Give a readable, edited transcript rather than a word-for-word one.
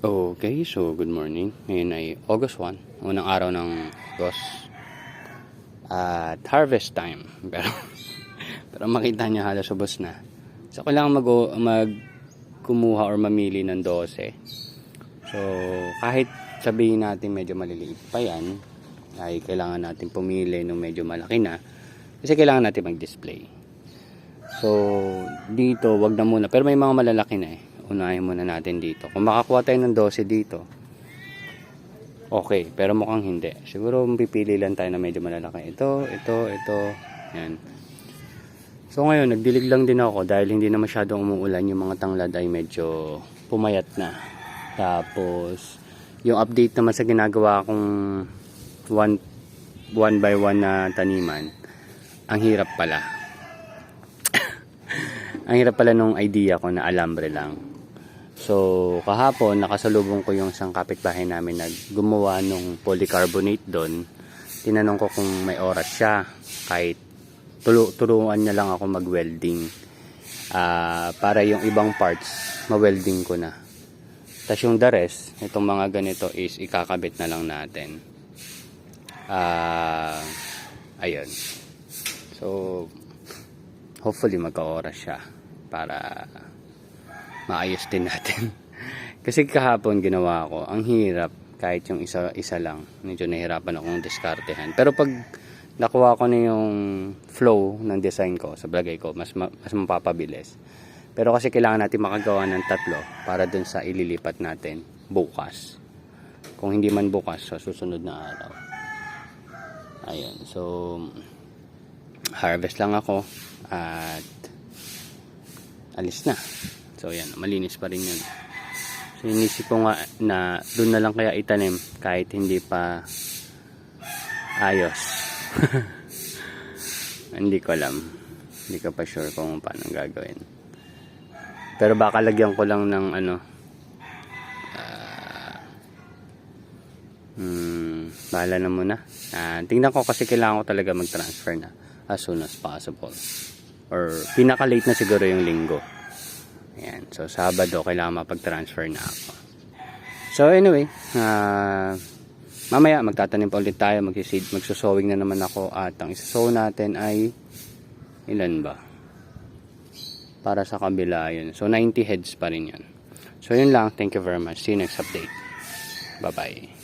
Okay, so good morning. Ngayon ay August 1, unang araw ng August. At harvest time. Pero makita niya halos ubos na. So kailangan kumuha or mamili ng 12. So kahit sabihin natin medyo maliliit pa yan, ay kailangan natin pumili ng medyo malaki na. Kasi kailangan natin mag-display. So dito wag na muna. Pero may mga malalaki na eh. Unahin muna natin dito. Kung makakuha tayo ng 12 dito, okay. Pero mukhang hindi. Siguro pipili lang tayo na medyo malalaki. Ito. Yan. So ngayon, nagdilig lang din ako dahil hindi na masyadong umuulan. Yung mga tanglad ay medyo pumayat na. Tapos, yung update naman sa ginagawa kong one by one na taniman, ang hirap pala. Ang hirap pala nung idea ko na alambre lang. So, kahapon, nakasalubong ko yung isang kapitbahay namin na gumawa ng polycarbonate doon. Tinanong ko kung may oras siya. Kahit turuan niya lang ako mag-welding. Para yung ibang parts, ma-welding ko na. Tapos yung the rest, itong mga ganito is ikakabit na lang natin. Ayun. So, hopefully magka-oras siya para maayos din natin. Kasi kahapon ginawa ko, ang hirap kahit yung isa lang. Medyo nahirapan akong diskartehan. Pero pag nakuha ko na yung flow ng design ko, sa bagay ko, mas mapapabilis. Pero kasi kailangan natin makagawa ng 3 para dun sa ililipat natin bukas. Kung hindi man bukas, sa susunod na araw. Ayun. So, harvest lang ako at alis na. So yan, malinis pa rin yun. So inisip ko nga na doon na lang kaya itanim kahit hindi pa ayos. Hindi ko alam. Hindi ko pa sure kung paano gagawin. Pero baka lagyan ko lang ng bahala na muna. Tingnan ko kasi kailangan ko talaga mag-transfer na as soon as possible. Or pinaka-late na siguro yung linggo. Ayan. So, Sabado, kailangan mapag-transfer na ako. So, anyway, mamaya, magtatanim pa ulit tayo. Magsusowing na naman ako. At ang isasow natin ay, ilan ba? Para sa kabila, yun. So, 90 heads pa rin yan. So, yun lang. Thank you very much. See you next update. Bye-bye.